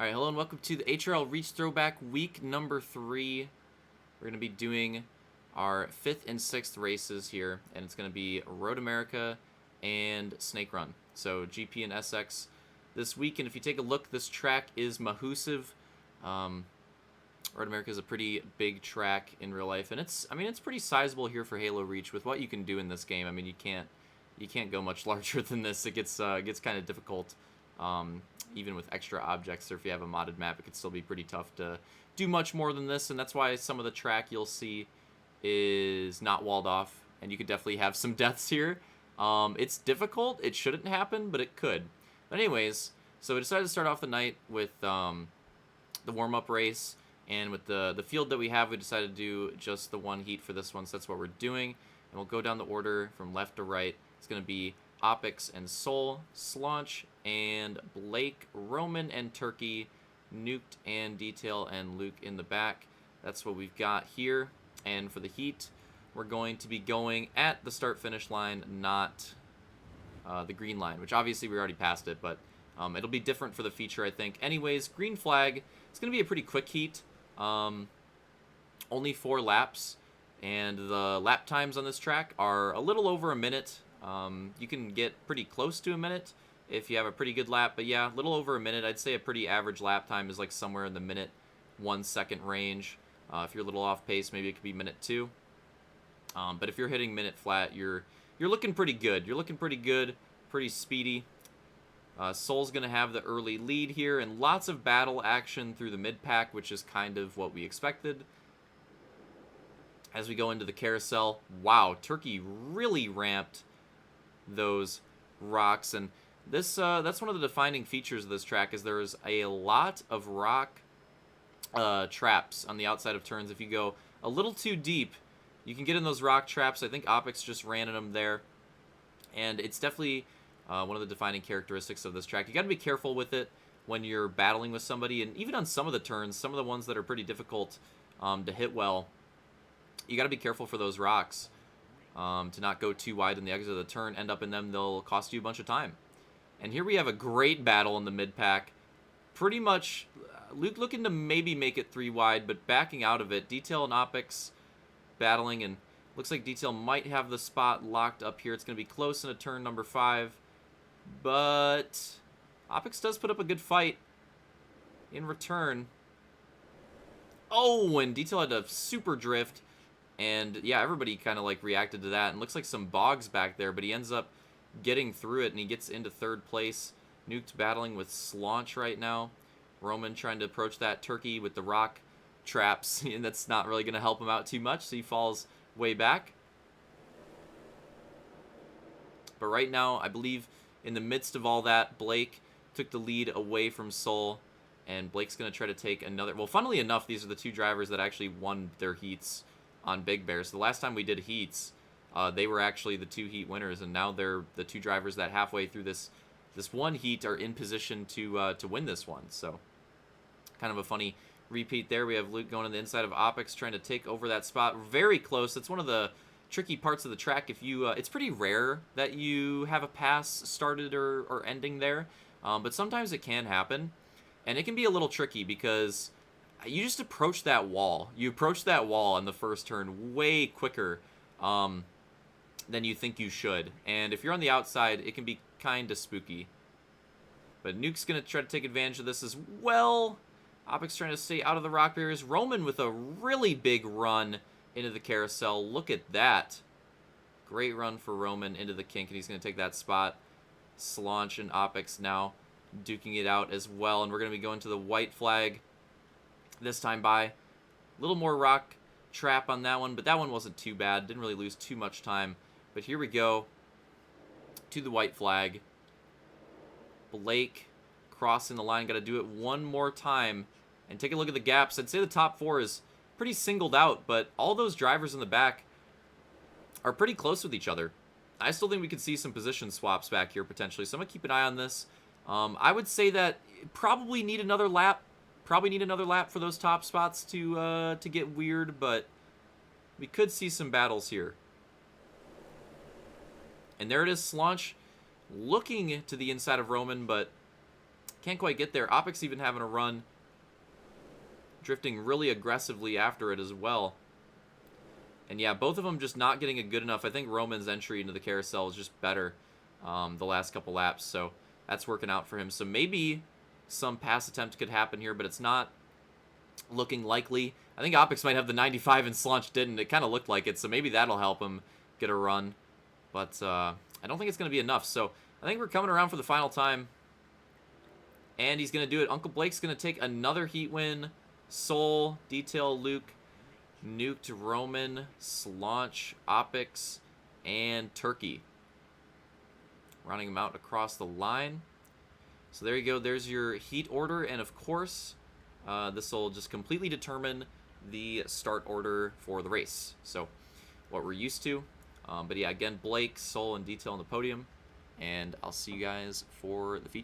All right, hello and welcome to the HRL Reach Throwback week number 3. We're going to be doing our 5th and 6th races here, and it's going to be Road America and Snake Run. So GP and SX this week, and if you take a look, this track is Mahusiv. Road America is a pretty big track in real life, and it's pretty sizable here for Halo Reach with what you can do in this game. I mean, you can't go much larger than this. It gets kind of difficult. Even with extra objects, or if you have a modded map, it could still be pretty tough to do much more than this, and that's why some of the track you'll see is not walled off, and you could definitely have some deaths here. It's difficult. It shouldn't happen, but it could. But anyways, so we decided to start off the night with the warm-up race, and with the field that we have, we decided to do just the one heat for this one, so that's what we're doing. And we'll go down the order from left to right. It's going to be Opix and Sol, Slaunch and Blake, Roman and Turkey, Nuked and Detail and Luke in the back. That's what we've got here. And for the heat, we're going to be going at the start-finish line, not the green line, which obviously we already passed it, but it'll be different for the feature, I think. Anyways, green flag. It's going to be a pretty quick heat. Only 4 laps, and the lap times on this track are a little over a minute. You can get pretty close to a minute if you have a pretty good lap, but yeah, a little over a minute. I'd say a pretty average lap time is like somewhere in the minute 1 second range. If you're a little off pace, maybe it could be minute 2. But if you're hitting minute flat, you're looking pretty good. You're looking pretty good, pretty speedy. Sol's going to have the early lead here, and lots of battle action through the mid-pack, which is kind of what we expected. As we go into the carousel, wow, Turkey really ramped those rocks, and this that's one of the defining features of this track is there is a lot of rock traps on the outside of turns. If you go a little too deep, you can get in those rock traps. I think Opix just ran in them there, and it's definitely one of the defining characteristics of this track. You got to be careful with it when you're battling with somebody, and even on some of the turns, some of the ones that are pretty difficult to hit well, you got to be careful for those rocks. To not go too wide in the exit of the turn, end up in them, they'll cost you a bunch of time. And here we have a great battle in the mid-pack. Pretty much, Luke looking to maybe make it 3 wide, but backing out of it. Detail and Opix battling, and looks like Detail might have the spot locked up here. It's going to be close in a turn number 5, but Opix does put up a good fight in return. Oh, and Detail had a super drift. And yeah, everybody kind of like reacted to that. And looks like some bogs back there, but he ends up getting through it and he gets into 3rd place. Nuked battling with Slaunch right now. Roman trying to approach that Turkey with the rock traps, and that's not really going to help him out too much, so he falls way back. But right now, I believe in the midst of all that, Blake took the lead away from Sol, and Blake's going to try to take another. Well, funnily enough, these are the 2 drivers that actually won their heats on Big Bear. So the last time we did heats, they were actually the 2 heat winners, and now they're the 2 drivers that halfway through this one heat are in position to win this one. So kind of a funny repeat there. We have Luke going on the inside of Opix trying to take over that spot. Very close. That's one of the tricky parts of the track. If you, it's pretty rare that you have a pass started or ending there, but sometimes it can happen, and it can be a little tricky because you just approach that wall. You approach that wall in the first turn way quicker than you think you should. And if you're on the outside, it can be kind of spooky. But Nuke's going to try to take advantage of this as well. Opix trying to stay out of the rock barriers. Roman with a really big run into the carousel. Look at that. Great run for Roman into the kink, and he's going to take that spot. Slaunch and Opix now duking it out as well. And we're going to be going to the white flag this time by. A little more rock trap on that one, but that one wasn't too bad. Didn't really lose too much time. But here we go to the white flag. Blake crossing the line. Got to do it one more time. And take a look at the gaps. I'd say the top 4 is pretty singled out, but all those drivers in the back are pretty close with each other. I still think we could see some position swaps back here potentially, so I'm going to keep an eye on this. I would say that probably need another lap. Probably need another lap for those top spots to get weird, but we could see some battles here. And there it is, Slaunch looking to the inside of Roman, but Can't quite get there. Opix even having a run, drifting really aggressively after it as well. And yeah, both of them just not getting it good enough. I think Roman's entry into the carousel is just better the last couple laps, so that's working out for him. So maybe some pass attempt could happen here, but it's not looking likely. I think Opix might have the 95 and Slunch didn't. It kind of looked like it, so maybe that'll help him get a run. But I don't think it's going to be enough. So I think we're coming around for the final time. And he's going to do it. Uncle Blake's going to take another heat win. Soul, Detail, Luke, Nuked, Roman, Slaunch, Opix, and Turkey. Running him out across the line. So there you go. There's your heat order. And of course, this will just completely determine the start order for the race. So what we're used to. But yeah, again, Blake, Soul, and Detail on the podium. And I'll see you guys for the feature.